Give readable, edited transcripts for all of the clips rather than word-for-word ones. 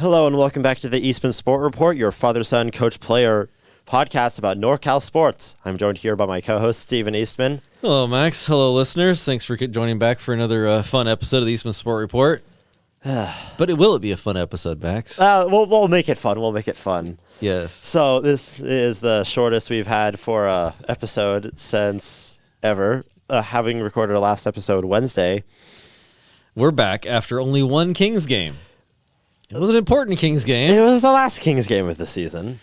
Hello and welcome back to the Eastman Sport Report, your father-son coach-player podcast about NorCal sports. I'm joined here by my co-host, Stephen Eastman. Hello, Max. Hello, listeners. Thanks for joining back for another fun episode of the Eastman Sport Report. But will it be a fun episode, Max? We'll make it fun. We'll make it fun. Yes. So this is the shortest we've had for an episode since ever, having recorded our last episode Wednesday. We're back after only one Kings game. It was an important Kings game. It was the last Kings game of the season.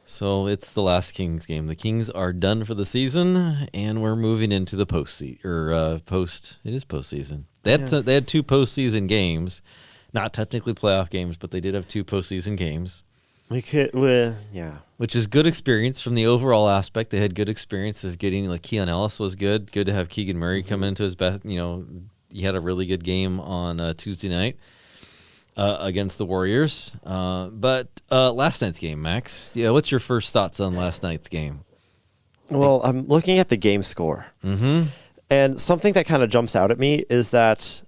So it's the last Kings game. The Kings are done for the season, and we're moving into the postseason. It is postseason. They had two postseason games, not technically playoff games, but they did have two postseason games. Which is good experience from the overall aspect. They had good experience of getting, like, Keon Ellis was good. Good to have Keegan Murray come into his best. You know, he had a really good game on Tuesday night. Against the Warriors. But last night's game, Max, what's your first thoughts on last night's game? Well, I'm looking at the game score. Mm-hmm. And something that kind of jumps out at me is that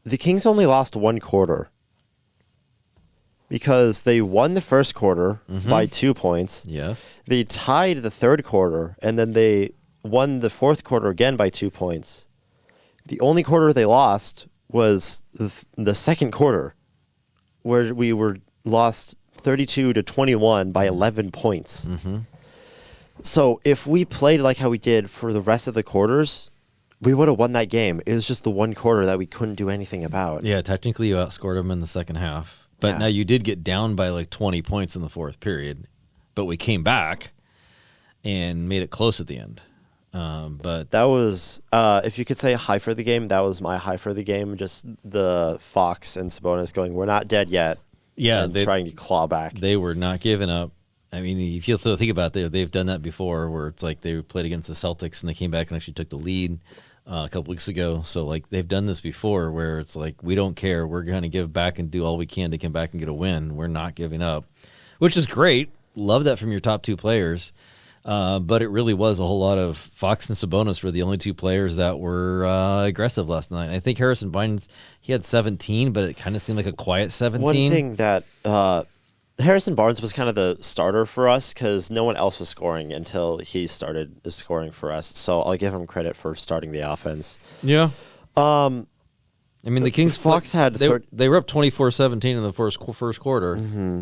the Kings only lost one quarter because they won the first quarter by 2 points. Yes. They tied the third quarter, and then they won the fourth quarter again by 2 points. The only quarter they lost was the second quarter, where we were lost 32-21 by 11 points. Mm-hmm. So if we played like how we did for the rest of the quarters, we would have won that game. It was just the one quarter that we couldn't do anything about. Yeah, technically you outscored them in the second half. But now you did get down by like 20 points in the fourth period. But we came back and made it close at the end. But that was, if you could say a high for the game, that was my high for the game. Just the Fox and Sabonis going, we're not dead yet. Yeah, and trying to claw back. They were not giving up. I mean, if you think about it, they've done that before, where it's like they played against the Celtics and they came back and actually took the lead a couple weeks ago. So like they've done this before, where it's like we don't care, we're going to give back and do all we can to come back and get a win. We're not giving up, which is great. Love that from your top two players. But it really was a whole lot of Fox and Sabonis were the only two players that were aggressive last night. I think Harrison Barnes, he had 17, but it kind of seemed like a quiet 17. One thing that Harrison Barnes was kind of the starter for us because no one else was scoring until he started scoring for us. So I'll give him credit for starting the offense. Yeah. I mean, the Kings Fox had they were up 24-17 in the first quarter. Mm-hmm.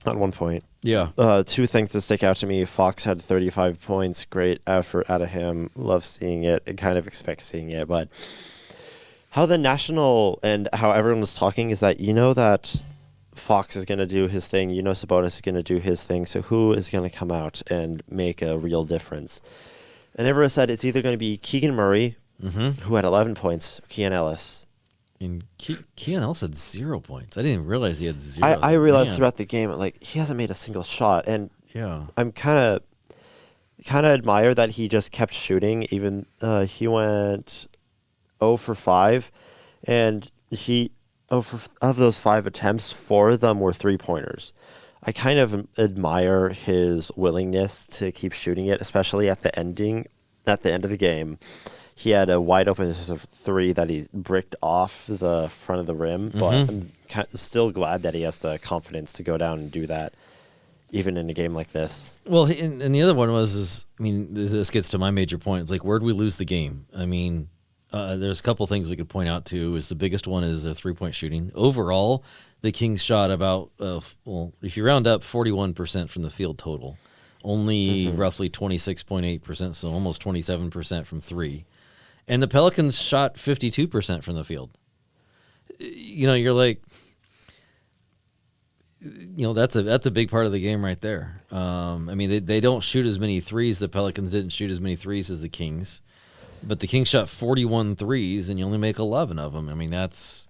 At one point. Yeah. Two things that stick out to me. Fox had 35 points. Great effort out of him. Love seeing it. I kind of expect seeing it. But how the national and how everyone was talking is that that Fox is going to do his thing. Sabonis is going to do his thing. So who is going to come out and make a real difference? And everyone said it's either going to be Keegan Murray, who had 11 points, or Keon Ellis. And Keon Ellis had 0 points. I didn't even realize he had 0. I realized throughout the game, like, he hasn't made a single shot. And I'm kind of admire that he just kept shooting. Even he went 0 for 5. And of those 5 attempts, 4 of them were three-pointers. I kind of admire his willingness to keep shooting it, especially at the end of the game. He had a wide open three that he bricked off the front of the rim, but I'm still glad that he has the confidence to go down and do that, even in a game like this. Well, and the other one was, this gets to my major point. It's like, where'd we lose the game? I mean, there's a couple things we could point out to. Is the biggest one is their 3-point shooting. Overall, the Kings shot about, if you round up, 41% from the field total. Only roughly 26.8%, so almost 27% from three. And the Pelicans shot 52% from the field. You're like, that's a big part of the game right there. They don't shoot as many threes. The Pelicans didn't shoot as many threes as the Kings. But the Kings shot 41 threes, and you only make 11 of them. I mean, that's,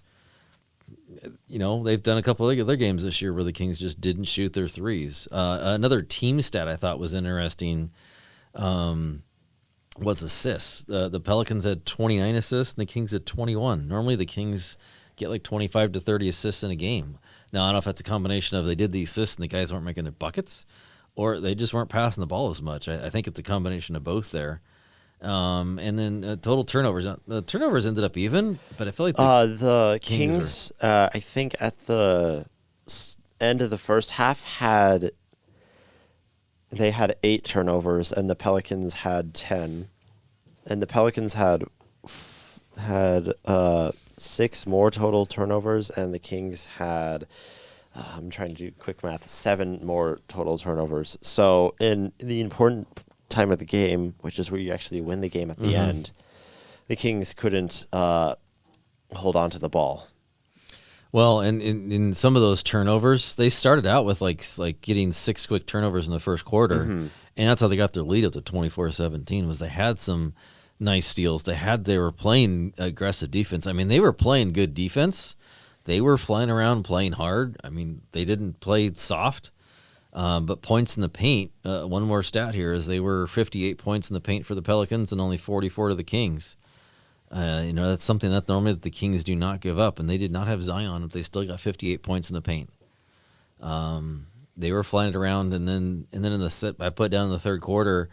they've done a couple of other games this year where the Kings just didn't shoot their threes. Another team stat I thought was interesting was assists. The Pelicans had 29 assists, and the Kings had 21. Normally the Kings get like 25 to 30 assists in a game. Now, I don't know if that's a combination of they did the assists and the guys weren't making their buckets, or they just weren't passing the ball as much. I think it's a combination of both there. And then total turnovers. The turnovers ended up even, but I feel like the Kings I think at the end of the first half had 8 turnovers, and the Pelicans had 10, and the Pelicans had 6 more total turnovers, and the Kings had I'm trying to do quick math, 7 more total turnovers. So in the important time of the game, which is where you actually win the game at the end, the Kings couldn't hold on to the ball. Well, and in some of those turnovers, they started out with like getting 6 quick turnovers in the first quarter, and that's how they got their lead up to 24-17. Was they had some nice steals. They were playing aggressive defense. I mean, they were playing good defense. They were flying around playing hard. I mean, they didn't play soft. But points in the paint, one more stat here is they were 58 points in the paint for the Pelicans and only 44 to the Kings. That's something that normally the Kings do not give up, and they did not have Zion, but they still got 58 points in the paint. They were flying it around, and then in the set I put down in the third quarter,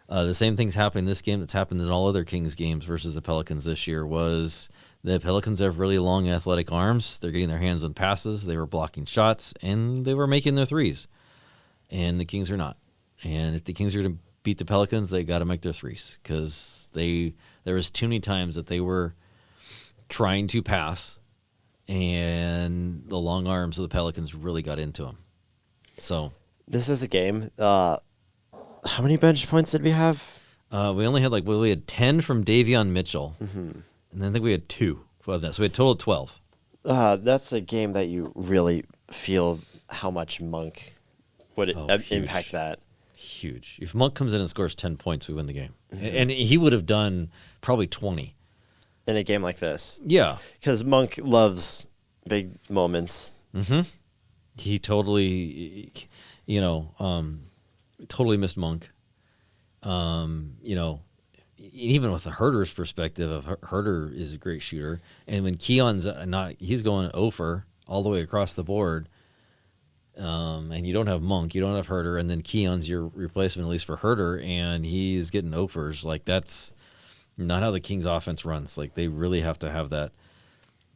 the same thing's happening in this game that's happened in all other Kings games versus the Pelicans this year. Was the Pelicans have really long athletic arms. They're getting their hands on passes. They were blocking shots, and they were making their threes. And the Kings are not. And if the Kings are to beat the Pelicans, they got to make their threes, because there was too many times that they were trying to pass, and the long arms of the Pelicans really got into them. So this is a game. How many bench points did we have? We only had we had 10 from Davion Mitchell, and then I think we had 2 of that. So we had a total of 12. That's a game that you really feel how much Monk would impact that. Huge. If Monk comes in and scores 10 points, we win the game. And he would have done probably 20. In a game like this. Yeah. Because Monk loves big moments. He totally, totally missed Monk. Even with the Herter's perspective, Herter is a great shooter. And when Keon's he's going over all the way across the board. And you don't have Monk, you don't have Herter, and then Keon's your replacement, at least for Herter, and he's getting offers. That's not how the Kings offense runs. They really have to have that.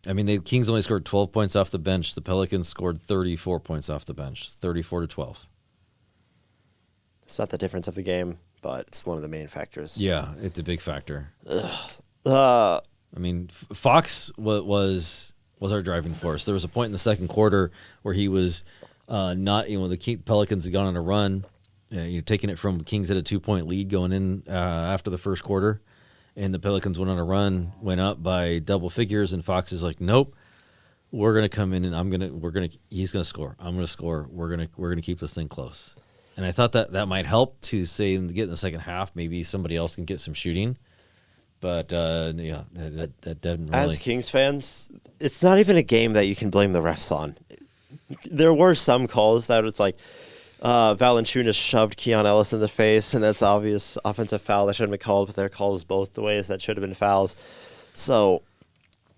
I mean, the Kings only scored 12 points off the bench. The Pelicans scored 34 points off the bench, 34-12. It's not the difference of the game, but it's one of the main factors. Yeah, it's a big factor. I mean, Fox was our driving force. There was a point in the second quarter where he was the Pelicans had gone on a run, taking it from Kings at a 2-point lead going in after the first quarter, and the Pelicans went on a run, went up by double figures, and Fox is like, nope, we're gonna come in and he's gonna score. I'm gonna score. We're gonna keep this thing close. And I thought that might help to say get in the second half. Maybe somebody else can get some shooting. But that didn't really. As Kings fans, it's not even a game that you can blame the refs on. There were some calls that it's Valanciunas shoved Keon Ellis in the face, and that's obvious offensive foul that shouldn't have been called, but there are calls both the ways that should have been fouls. So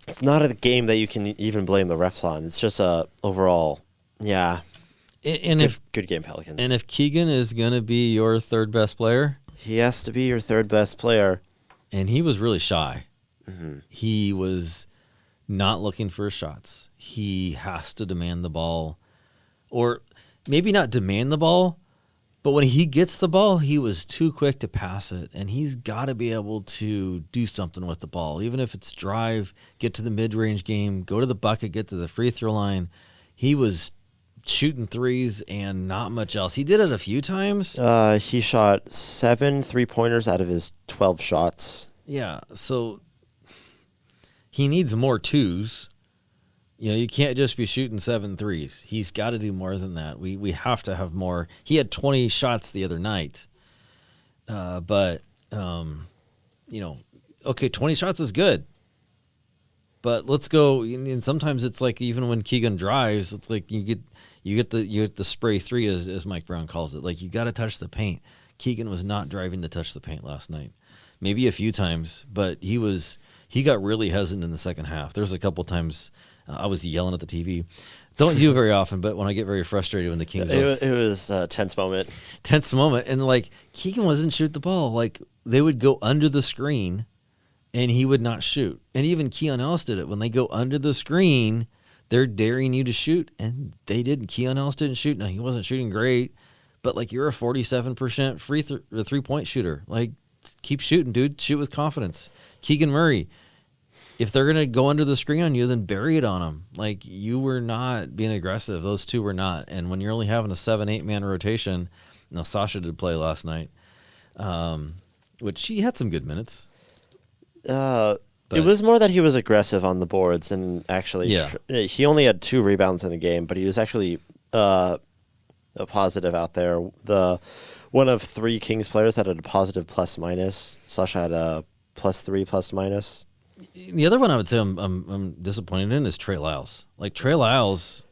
it's not a game that you can even blame the refs on. It's just a overall, yeah. And good game, Pelicans. And if Keegan is going to be your third best player, he has to be your third best player. And he was really shy. He was not looking for his shots. He has to demand the ball, or maybe not demand the ball, but when he gets the ball, he was too quick to pass it, and he's got to be able to do something with the ball, even if it's drive, get to the mid-range game, go to the bucket, get to the free throw line. He was shooting threes and not much else. He did it a few times. He shot 7 3-pointers out of his 12 shots. Yeah, so he needs more twos. You can't just be shooting 7 threes. He's got to do more than that. We have to have more. He had 20 shots the other night. Okay, 20 shots is good. But let's go. And sometimes it's even when Keegan drives, it's you get the spray three, as Mike Brown calls it. You got to touch the paint. Keegan was not driving to touch the paint last night. Maybe a few times, but he got really hesitant in the second half. There's a couple times I was yelling at the TV. Don't do it very often, but when I get very frustrated when the Kings it was a tense moment. And like Keegan wasn't shoot the ball. Like they would go under the screen and he would not shoot. And even Keon Ellis did it. When they go under the screen, they're daring you to shoot, and they didn't. Keon Ellis didn't shoot. Now, he wasn't shooting great, but, like, you're a 47% three-point shooter. Like, keep shooting, dude. Shoot with confidence. Keegan Murray, if they're going to go under the screen on you, then bury it on them. Like, you were not being aggressive. Those two were not. And when you're only having a 7-8-man rotation, now Sasha did play last night, which he had some good minutes. It was more that he was aggressive on the boards, and actually, he only had 2 rebounds in the game, but he was actually a positive out there. The one of 3 Kings players that had a positive plus-minus. Sasha had a +3 plus-minus. The other one I would say I'm disappointed in is Trey Lyles. Like, Trey Lyles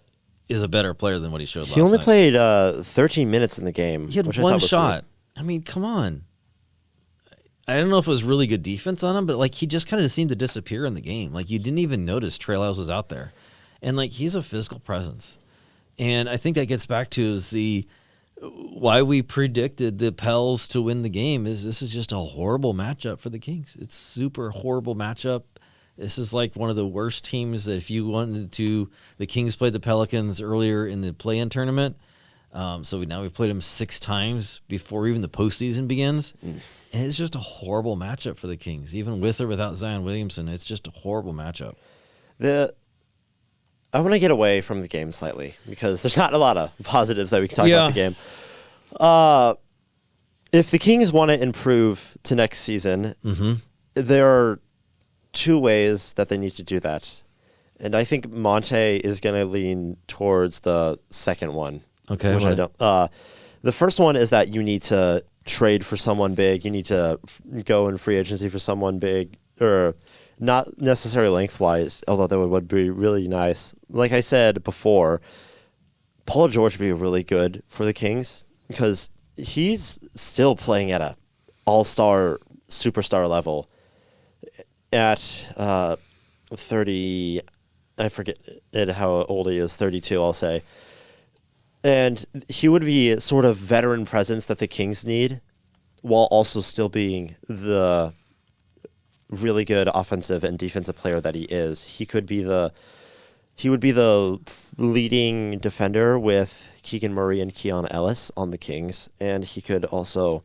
is a better player than what he showed last night. He only played 13 minutes in the game. He had one shot. I mean, come on. I don't know if it was really good defense on him, but, like, he just kind of seemed to disappear in the game. Like, you didn't even notice Trey Lyles was out there. And, like, he's a physical presence. And I think that gets back to is why we predicted the Pels to win the game is this is just a horrible matchup for the Kings. It's super horrible matchup. This is like one of the worst teams that if you wanted to, the Kings played the Pelicans earlier in the play-in tournament. So we've played them 6 times before even the postseason begins. And it's just a horrible matchup for the Kings. Even with or without Zion Williamson, it's just a horrible matchup. I want to get away from the game slightly because there's not a lot of positives that we can talk about the game. If the Kings want to improve to next season, there are 2 ways that they need to do that. And I think Monte is going to lean towards the second one. Okay. Which I don't. The first one is that you need to trade for someone big. You need to go in free agency for someone big, or not necessarily lengthwise, although that would be really nice. Like I said before, Paul George would be really good for the Kings because he's still playing at a all-star, superstar level at 30. I forget how old he is, 32, I'll say. And he would be sort of veteran presence that the Kings need while also still being the really good offensive and defensive player that he is. He would be the leading defender with Keegan Murray and Keon Ellis on the Kings, and he could also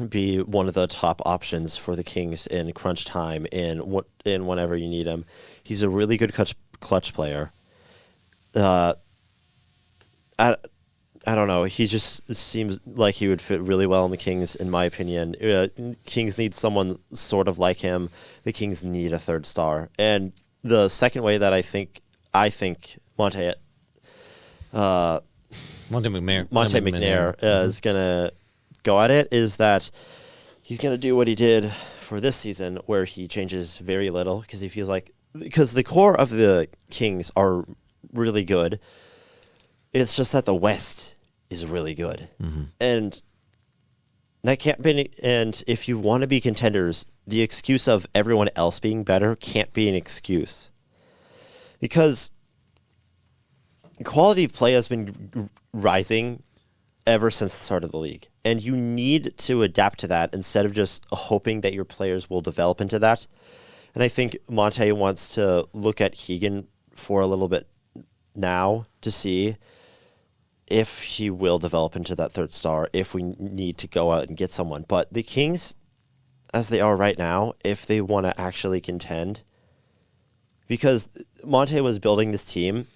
be one of the top options for the Kings in crunch time in whenever you need him. He's a really good clutch player. I don't know. He just seems like he would fit really well in the Kings, in my opinion. Kings need someone sort of like him. The Kings need a third star. And the second way that I think Monte McNair is going to go at it is that he's going to do what he did for this season, where he changes very little because he feels like because the core of the Kings are really good. It's just that the West is really good. And that can't be. And if you want to be contenders, the excuse of everyone else being better can't be an excuse. Because quality of play has been rising ever since the start of the league. And you need to adapt to that instead of just hoping that your players will develop into that. And I think Monte wants to look at Keegan for a little bit now to see if he will develop into that third star, if we need to go out and get someone. But the Kings, as they are right now, if they want to actually contend, because Monte was building this team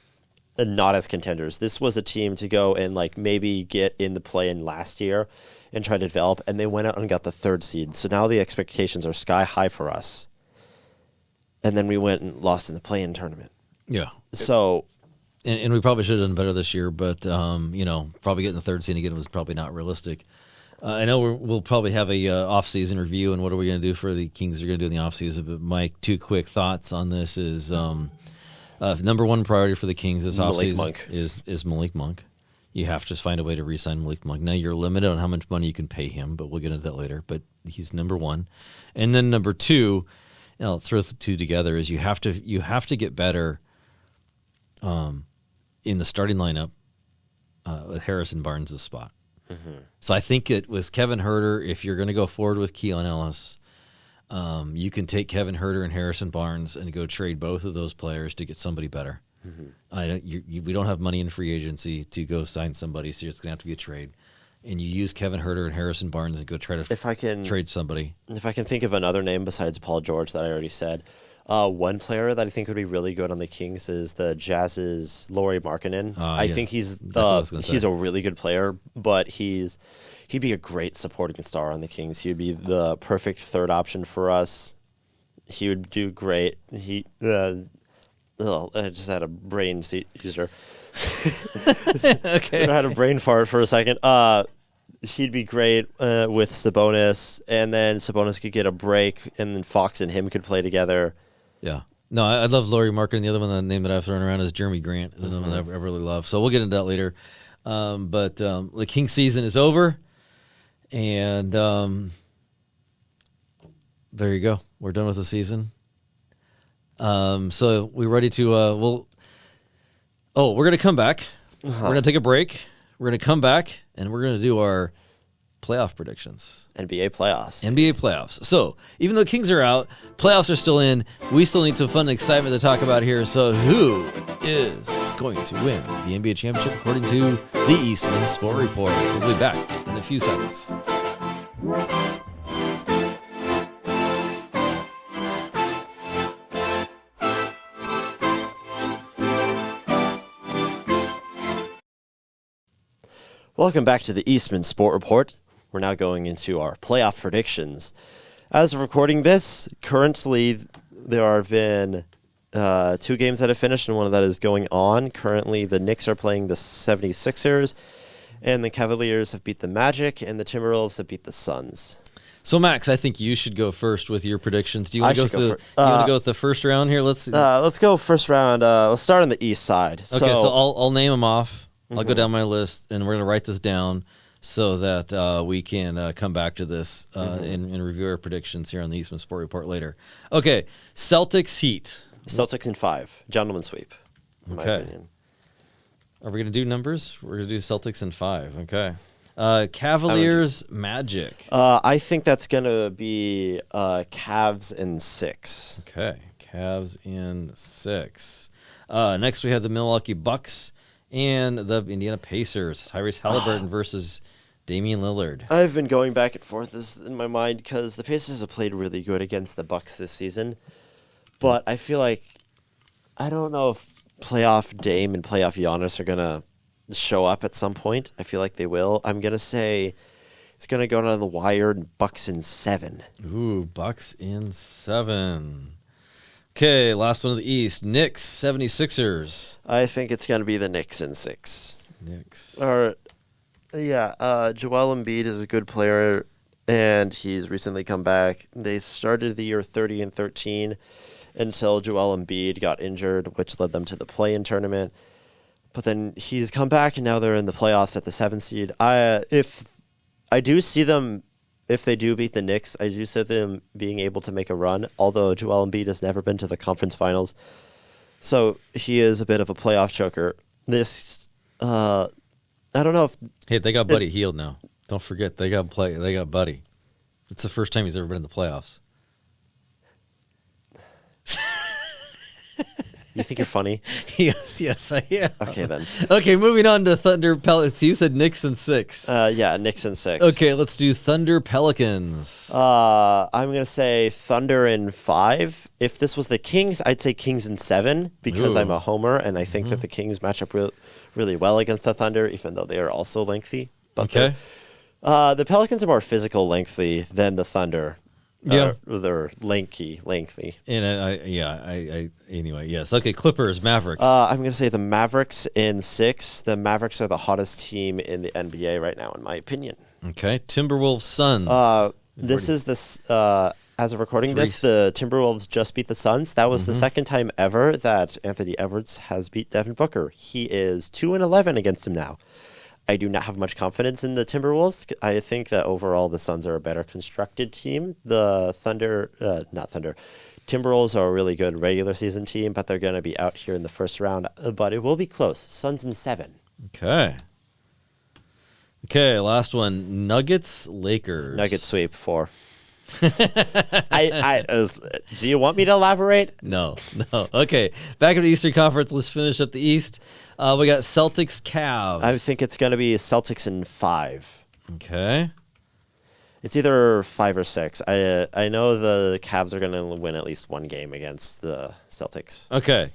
not as contenders. This was a team to go and like maybe get in the play-in last year and try to develop, and they went out and got the 3rd seed. So now the expectations are sky high for us. And then we went and lost in the play-in tournament. Yeah. So... And we probably should have done better this year, but, probably getting the 3rd seed again was probably not realistic. I know we'll probably have a off-season review, and what are we going to do for the Kings are going to do in the off-season. But Mike, 2 quick thoughts on this is number 1 priority for the Kings this off-season is Malik Monk. You have to find a way to re-sign Malik Monk. Now, you're limited on how much money you can pay him, but we'll get into that later. But he's number 1. And then number 2, throw the 2 together, is you have to get better in the starting lineup with Harrison Barnes' spot. Mm-hmm. So I think it was Kevin Huerter. If you're going to go forward with Keelan Ellis, you can take Kevin Huerter and Harrison Barnes and go trade both of those players to get somebody better. Mm-hmm. We don't have money in free agency to go sign somebody, so it's going to have to be a trade. And you use Kevin Huerter and Harrison Barnes and go try to trade somebody. If I can think of another name besides Paul George that I already said, one player that I think would be really good on the Kings is the Jazz's Lauri Markkanen. I think he's a really good player, but he'd be a great supporting star on the Kings. He'd be the perfect third option for us. He would do great. I just had a brain user. Okay. I had a brain fart for a second. He'd be great with Sabonis, and then Sabonis could get a break, and then Fox and him could play together. Yeah. No, I love Lauri Markkanen. The other one, the name that I've thrown around is Jeremy Grant. Is another one that I really love. So we'll get into that later. But the Kings season is over, and there you go. We're done with the season. So we're ready to we're going to come back. We're going to take a break. We're going to come back, and we're going to do our playoff predictions. NBA playoffs. So even though the Kings are out, playoffs are still in. We still need some fun and excitement to talk about here. So who is going to win the NBA championship according to the Eastman Sport Report? We'll be back in a few seconds. Welcome back to the Eastman Sport Report. We're now going into our playoff predictions. As of recording this, currently there have been 2 games that have finished and one that is going on. Currently, the Knicks are playing the 76ers, and the Cavaliers have beat the Magic, and the Timberwolves have beat the Suns. So, Max, I think you should go first with your predictions. Do you want to go with the first round here? Let's go first round. Let's start on the East side. Okay, so I'll name them off. I'll go down my list, and we're going to write this down so that we can come back to this and review our predictions here on the Eastman Sport Report later. Okay, Celtics Heat. Celtics in 5. Gentleman sweep, in my opinion. Are we going to do numbers? We're going to do Celtics in 5. Okay. Cavaliers Magic. I think that's going to be Cavs in 6. Okay, Cavs in 6. Next, we have the Milwaukee Bucks and the Indiana Pacers. Tyrese Halliburton versus Damian Lillard. I've been going back and forth in my mind because the Pacers have played really good against the Bucks this season. But I feel like, I don't know if playoff Dame and playoff Giannis are going to show up at some point. I feel like they will. I'm going to say it's going to go down to the wire and Bucks in 7. Ooh, Bucks in 7. Okay, last one of the East. Knicks, 76ers. I think it's going to be the Knicks in 6. Knicks. Joel Embiid is a good player, and he's recently come back. They started the year 30-13 until Joel Embiid got injured, which led them to the play-in tournament. But then he's come back, and now they're in the playoffs at the 7th seed. If they do beat the Knicks, I do see them being able to make a run, although Joel Embiid has never been to the conference finals. So he is a bit of a playoff choker. I don't know if... Hey, they got Buddy Hield now. Don't forget, they got Buddy. It's the first time he's ever been in the playoffs. You think you're funny? Yes, I am. Okay, then. Okay, moving on to Thunder Pelicans. You said Knicks in 6. Yeah, Knicks in 6. Okay, let's do Thunder Pelicans. I'm going to say Thunder in 5. If this was the Kings, I'd say Kings in 7 because I'm a homer, and I think that the Kings match up really well against the Thunder, even though they are also lengthy. But okay. The Pelicans are more physical lengthy than the Thunder. Yeah, they're lengthy. And anyway, yes. Okay, Clippers, Mavericks. I'm going to say the Mavericks in 6. The Mavericks are the hottest team in the NBA right now, in my opinion. Okay, Timberwolves, Suns. As of recording this, the Timberwolves just beat the Suns. That was the second time ever that Anthony Edwards has beat Devin Booker. He is 2-11 against him now. I do not have much confidence in the Timberwolves. I think that overall the Suns are a better constructed team. The Timberwolves are a really good regular season team, but they're going to be out here in the first round. But it will be close. Suns in 7. Okay. Okay, last one. Nuggets, Lakers. Nuggets sweep 4. Do you want me to elaborate? No. Okay, back to the Eastern Conference. Let's finish up the East. We got Celtics, Cavs. I think it's going to be Celtics in 5. Okay. It's either 5 or 6. I know the Cavs are going to win at least one game against the Celtics. Okay.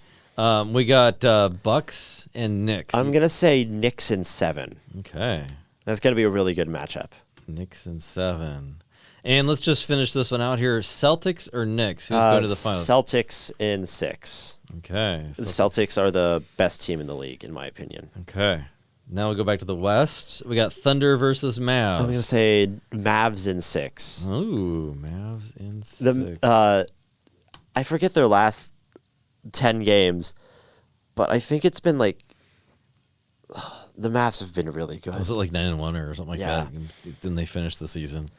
We got Bucks and Knicks. I'm going to say Knicks in 7. Okay. That's going to be a really good matchup. Knicks in 7. And let's just finish this one out here. Celtics or Knicks? Who's going to the finals? Celtics in 6. Okay. The Celtics are the best team in the league, in my opinion. Okay. Now we'll go back to the West. We got Thunder versus Mavs. I'm going to say Mavs in 6. Ooh, Mavs in 6. I forget their last 10 games, but I think it's been like the Mavs have been really good. Was it like 9-1 or something like that? Didn't they finish the season?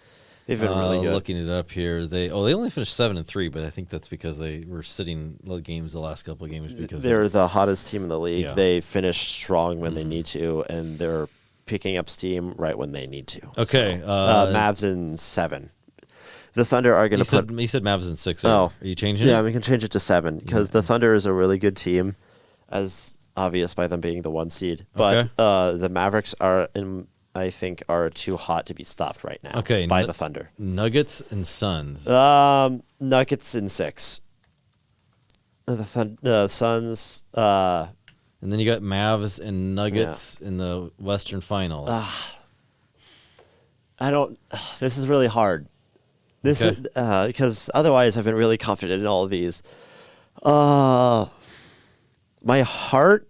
They've been really good. Looking it up here, they only finished 7-3, but I think that's because they were sitting games the last couple of games because they're the hottest team in the league. Yeah. They finish strong when they need to, and they're picking up steam right when they need to. Okay, so, Mavs in 7. The Thunder are going to put. You said Mavs in 6. Oh, are you changing it? Yeah, we can change it to 7 because the Thunder is a really good team, as obvious by them being the 1 seed. But the Mavericks I think are too hot to be stopped right now by the Thunder. Nuggets and Suns. Nuggets in 6. The Suns. And then you got Mavs and Nuggets in the Western Finals. This is really hard. This is because otherwise I've been really confident in all of these. My heart.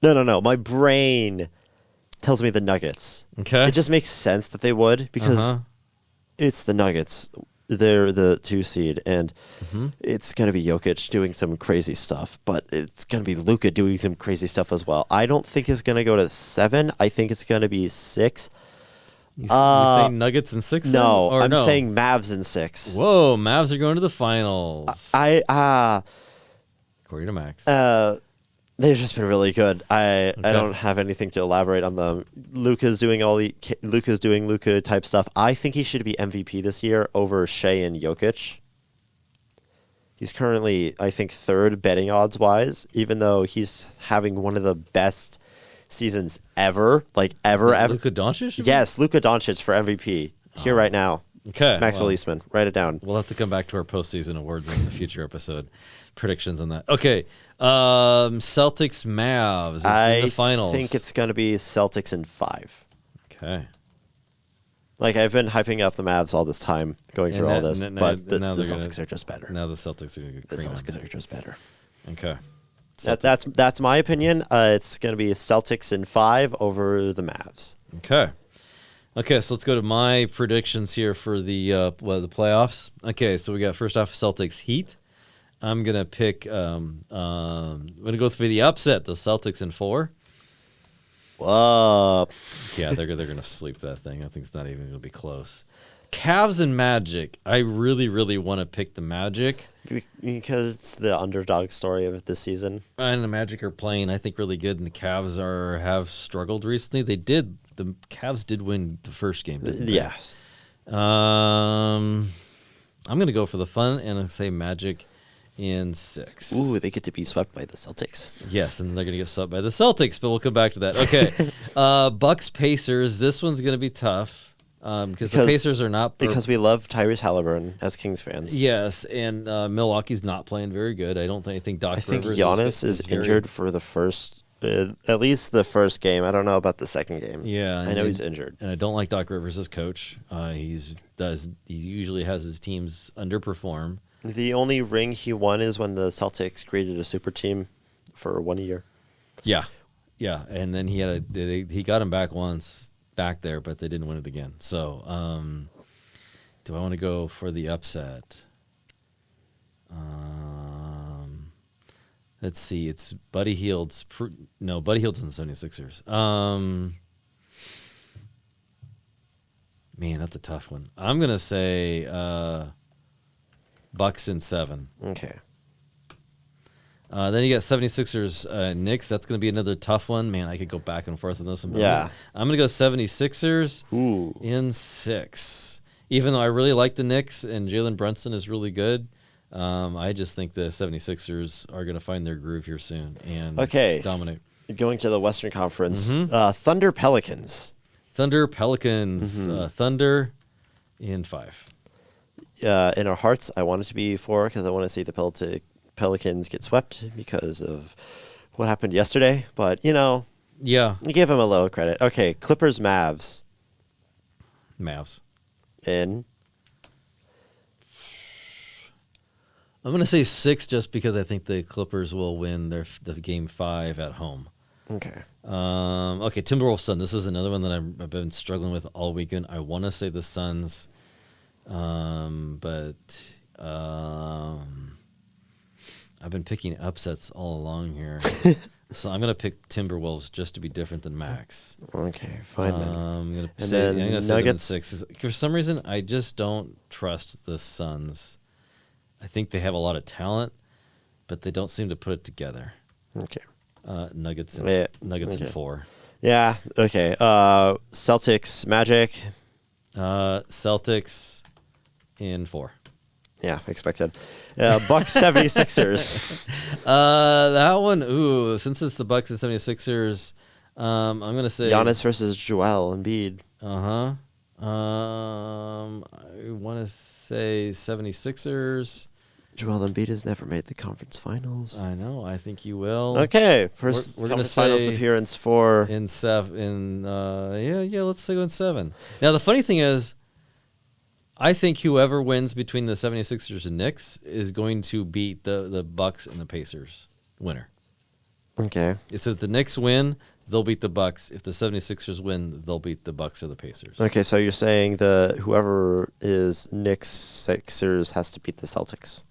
No. My brain tells me the Nuggets. Okay. It just makes sense that they would because it's the Nuggets. They're the 2 seed, and it's going to be Jokic doing some crazy stuff, but it's going to be Luka doing some crazy stuff as well. I don't think it's going to go to 7. I think it's going to be 6. You saying Nuggets in 6? No, I'm saying Mavs in 6. Whoa, Mavs are going to the finals. According to Max. They've just been really good. I don't have anything to elaborate on them. Luka's doing Luka type stuff. I think he should be MVP this year over Shea and Jokic. He's currently, I think, 3rd betting odds wise, even though he's having one of the best seasons ever, ever. Luka Doncic? Yes, Luka Doncic for MVP here right now. Okay, Maxwell Eastman, write it down. We'll have to come back to our postseason awards in the future episode. Predictions on that. Okay, Celtics Mavs in the finals. I think it's going to be Celtics in 5. Okay. I've been hyping up the Mavs all this time, going through all this, but the Celtics are just better. Now the Celtics are going to get creamed. The Celtics are just better. Okay. That's my opinion. It's going to be Celtics in 5 over the Mavs. Okay. Okay, so let's go to my predictions here for the playoffs. Okay, so we got first off Celtics Heat. I'm gonna pick. I'm gonna go for the upset. The Celtics in 4. Whoa. Yeah, they're gonna sweep that thing. I think it's not even gonna be close. Cavs and Magic. I really, really want to pick the Magic because it's the underdog story of this season. And the Magic are playing, I think, really good, and the Cavs have struggled recently. The Cavs did win the first game, didn't they? Yes. I'm gonna go for the fun and say Magic in 6. Ooh, they get to be swept by the Celtics. Yes, and they're going to get swept by the Celtics, but we'll come back to that. Okay, Bucks Pacers. This one's going to be tough because the Pacers are not because we love Tyrese Halliburton as Kings fans. Yes, and Milwaukee's not playing very good. I think Doc. I think Giannis is injured for the first. At least the first game. I don't know about the second game. Yeah, I know he's injured, and I don't like Doc Rivers as coach. He usually has his teams underperform. The only ring he won is when the Celtics created a super team for 1 year. Yeah, and then he got him back once back there, but they didn't win it again. So, do I want to go for the upset? Let's see. It's Buddy Hield's. Buddy Hield's in the 76ers. Man, that's a tough one. I'm gonna say Bucks in 7. Okay. Then you got 76ers, Knicks. That's going to be another tough one. Man, I could go back and forth on this one. Yeah. I'm going to go 76ers in 6. Even though I really like the Knicks and Jalen Brunson is really good, I just think the 76ers are going to find their groove here soon and dominate. Going to the Western Conference, Thunder Pelicans. Thunder Pelicans. Thunder in 5. In our hearts, I want it to be 4 because I want to see the Pelicans get swept because of what happened yesterday. But, you give them a little credit. Okay, Clippers, Mavs. Mavs. In? I'm going to say 6 just because I think the Clippers will win the game 5 at home. Okay. Okay, Timberwolves, Sun. This is another one that I've been struggling with all weekend. I want to say the Suns, but I've been picking upsets all along here. So I'm going to pick Timberwolves just to be different than Max. Okay, fine then. I'm going to say them in 6. For some reason, I just don't trust the Suns. I think they have a lot of talent, but they don't seem to put it together. Okay. Nuggets in 4. Yeah, okay. Celtics, Magic. Celtics in 4. Yeah, expected. Bucks 76ers. That one, since it's the Bucks and 76ers, I'm going to say Giannis versus Joel Embiid. I want to say 76ers. Joel Embiid has never made the conference finals. I know. I think you will. Okay, first we're going to finals say appearance for in 7. Let's say go in 7. Now the funny thing is, I think whoever wins between the 76ers and Knicks is going to beat the Bucks and the Pacers winner. Okay. It says the Knicks win, they'll beat the Bucks. If the 76ers win, they'll beat the Bucks or the Pacers. Okay, so you're saying whoever is Knicks Sixers has to beat the Celtics.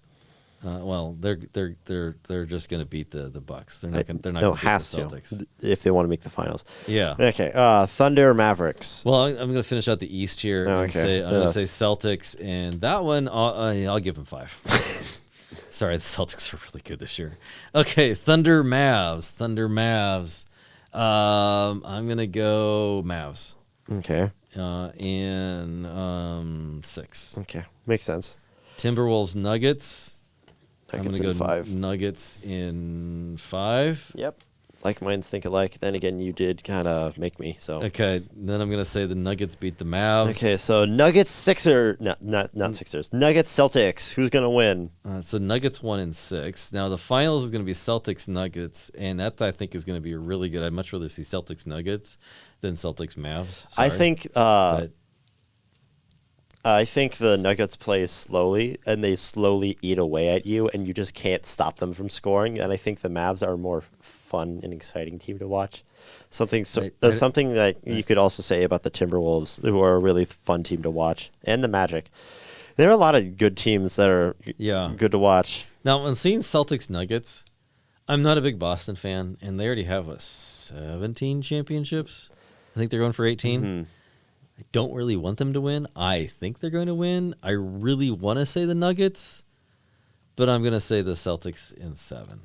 Well, they're just going to beat the Bucks. They're not going to beat the Celtics if they want to make the finals. Yeah. Okay. Thunder Mavericks. Well, I'm going to finish out the East here and say I'm going to say Celtics, and that one I'll give them 5. Sorry, the Celtics are really good this year. Okay, Thunder Mavs. I'm going to go Mavs. Okay. In 6. Okay, makes sense. Timberwolves Nuggets. I'm going to go 5. Nuggets in 5. Yep. Like minds think alike. Then again, you did kind of make me. So okay. Then I'm going to say the Nuggets beat the Mavs. Okay, so Nuggets Sixers, not Sixers. Nuggets Celtics. Who's going to win? So Nuggets 1 in 6. Now the finals is going to be Celtics Nuggets, and that I think is going to be really good. I'd much rather see Celtics Nuggets than Celtics Mavs. Sorry. I think the Nuggets play slowly, and they slowly eat away at you, and you just can't stop them from scoring. And I think the Mavs are a more fun and exciting team to watch. Something that you could also say about the Timberwolves, who are a really fun team to watch, and the Magic. There are a lot of good teams that are good to watch. Now, when seeing Celtics Nuggets, I'm not a big Boston fan, and they already have 17 championships. I think they're going for 18. Mm-hmm. I don't really want them to win. I think they're going to win. I really want to say the Nuggets, but I'm going to say the Celtics in 7.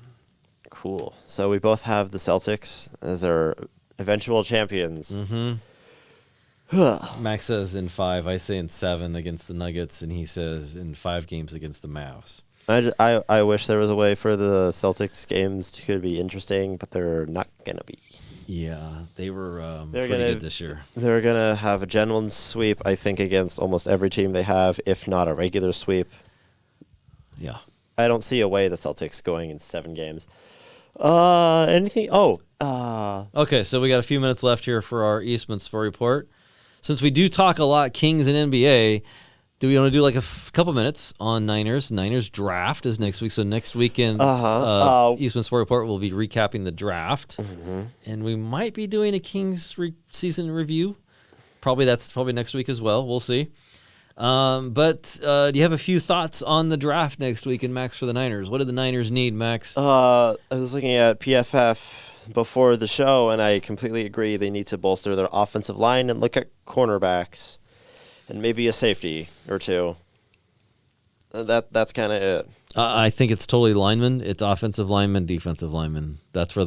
Cool. So we both have the Celtics as our eventual champions. Mm-hmm. Max says in 5. I say in 7 against the Nuggets, and he says in 5 games against the Mavs. I wish there was a way for the Celtics games to be interesting, but they're not going to be. Yeah, they were pretty good this year. They're going to have a gentleman's sweep, I think, against almost every team they have, if not a regular sweep. Yeah. I don't see a way the Celtics going in 7 games. Anything? Okay, so we got a few minutes left here for our Eastman Sport Report. Since we do talk a lot Kings and NBA, do we want to do like a couple minutes on Niners? Niners draft is next week. So next weekend, Eastman Sport Report will be recapping the draft. Mm-hmm. And we might be doing a Kings season review. That's probably next week as well. We'll see. But do you have a few thoughts on the draft next week and Max for the Niners? What do the Niners need, Max? I was looking at PFF before the show, and I completely agree. They need to bolster their offensive line and look at cornerbacks. And maybe a safety or 2. That's kind of it. I think it's totally linemen. It's offensive linemen, defensive linemen. That's where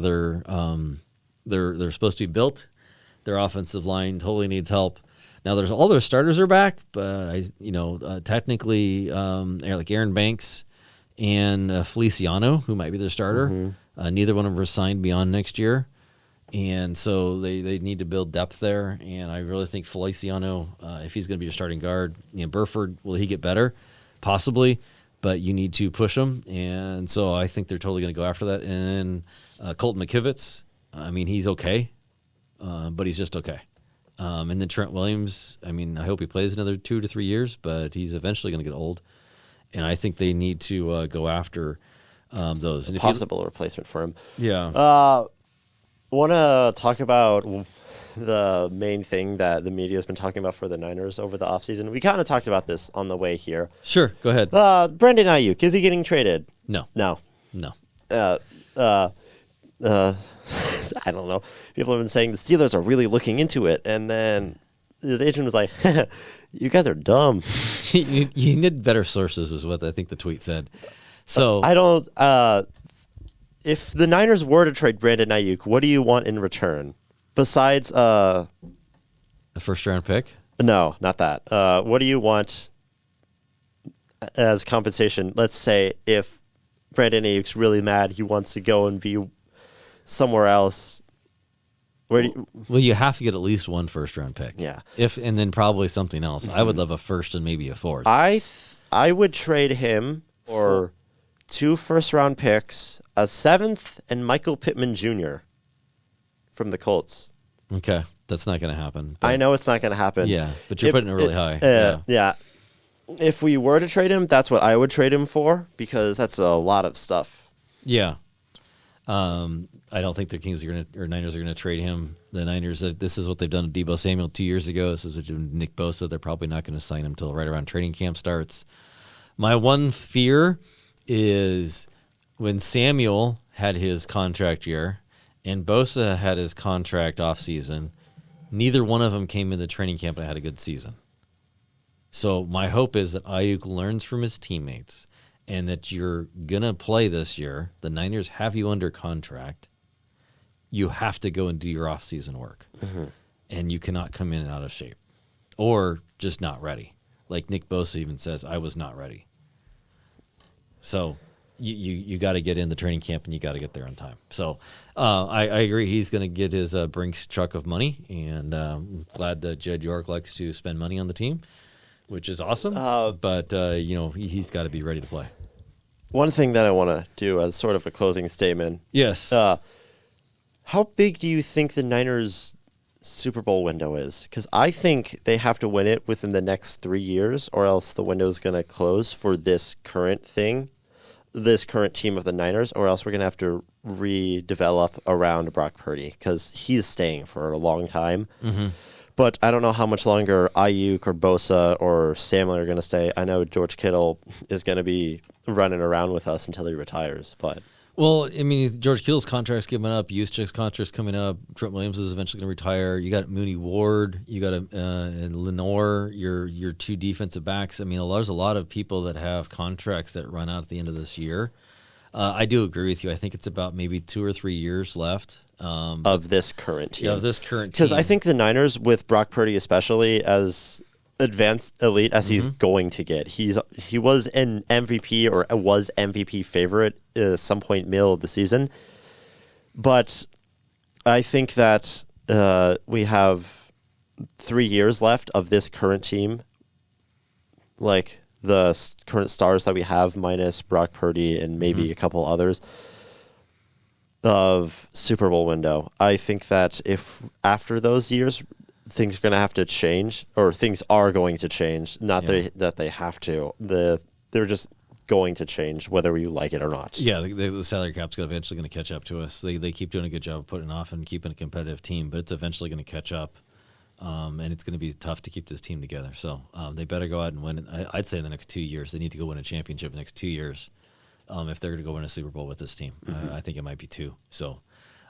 they're supposed to be built. Their offensive line totally needs help. Now, there's all their starters are back, but technically, like Aaron Banks and Feliciano, who might be their starter, neither one of them are signed beyond next year, and so they need to build depth there. And I really think Feliciano, if he's going to be your starting guard, Burford, will he get better? Possibly, but you need to push him, and so I think they're totally going to go after that. And then Colton McKivitz, I mean, he's okay, but he's just okay. And then Trent Williams, I mean, I hope he plays another 2 to 3 years, but he's eventually going to get old. And I think they need to go after those. And Possible replacement for him. Yeah. Want to talk about the main thing that the media has been talking about for the Niners over the offseason? We kind of talked about this on the way here. Sure, go ahead. Brandon Ayuk, is he getting traded? No. I don't know. People have been saying the Steelers are really looking into it, and then his agent was like, "You guys are dumb." you need better sources, is what I think the tweet said. So I don't. If the Niners were to trade Brandon Ayuk, what do you want in return besides a first-round pick? No, not that. What do you want as compensation? Let's say if Brandon Ayuk's really mad, he wants to go and be somewhere else. Well, you have to get at least one first-round pick. Yeah. And then probably something else. I would love a first and maybe a fourth. I would trade him for 2 first-round picks, a 7th, and Michael Pittman Jr. from the Colts. Okay, that's not going to happen. I know it's not going to happen. Yeah, but you're putting it really high. Yeah. If we were to trade him, that's what I would trade him for, because that's a lot of stuff. Yeah. I don't think the Kings or Niners are going to trade him. The Niners, this is what they've done to Deebo Samuel 2 years ago. This is what they're doing Nick Bosa. They're probably not going to sign him until right around training camp starts. My one fear is when Samuel had his contract year and Bosa had his contract offseason, neither one of them came into training camp and had a good season. So my hope is that Ayuk learns from his teammates and that you're going to play this year. The Niners have you under contract. You have to go and do your off-season work. Mm-hmm. And you cannot come in and out of shape or just not ready. Like Nick Bosa even says, I was not ready. So you got to get in the training camp and you got to get there on time. So I agree. He's going to get his Brinks truck of money, and I'm glad that Jed York likes to spend money on the team, which is awesome. But he's got to be ready to play. One thing that I want to do as sort of a closing statement. Yes. How big do you think the Niners' Super Bowl window is? Because I think they have to win it within the next 3 years, or else the window is going to close for this current team of the Niners, or else we're going to have to redevelop around Brock Purdy, because he's staying for a long time. Mm-hmm. But I don't know how much longer Ayuk or Bosa or Samuel are going to stay. I know George Kittle is going to be running around with us until he retires. But well, I mean, George Kittle's contract's coming up. Juszczyk's contract's coming up. Trent Williams is eventually going to retire. You got Mooney Ward. You got Lenore, your 2 defensive backs. I mean, there's a lot of people that have contracts that run out at the end of this year. I do agree with you. I think it's about maybe 2 or 3 years left. Of this current team. Yeah, of this current team. Because I think the Niners, with Brock Purdy especially, as advanced elite as he's going to get, he was an MVP or was MVP favorite at some point middle of the season. But I think that we have 3 years left of this current team, like the current stars that we have minus Brock Purdy and maybe a couple others, of Super Bowl window. I think that if after those years things are going to have to change, or things are going to change, not that they have to, they're just going to change whether you like it or not. Yeah, the salary cap's eventually going to catch up to us. They keep doing a good job of putting off and keeping a competitive team, but it's eventually going to catch up, and it's going to be tough to keep this team together. So they better go out and win it. I'd say in the next 2 years. They need to go win a championship in the next 2 years. If they're going to go win a Super Bowl with this team. I think it might be 2. So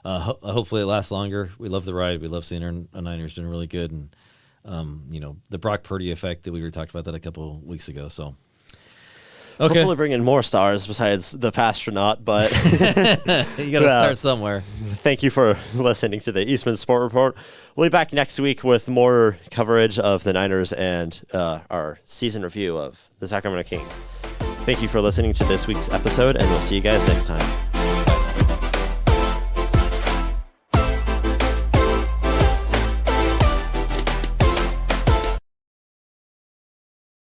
hopefully it lasts longer. We love the ride. We love seeing our Niners doing really good. And, the Brock Purdy effect that we were talking about that a couple of weeks ago. So Okay. Hopefully bring in more stars besides the Pastronaut, but you got to start somewhere. Thank you for listening to the Eastman Sport Report. We'll be back next week with more coverage of the Niners and our season review of the Sacramento Kings. Thank you for listening to this week's episode, and we'll see you guys next time.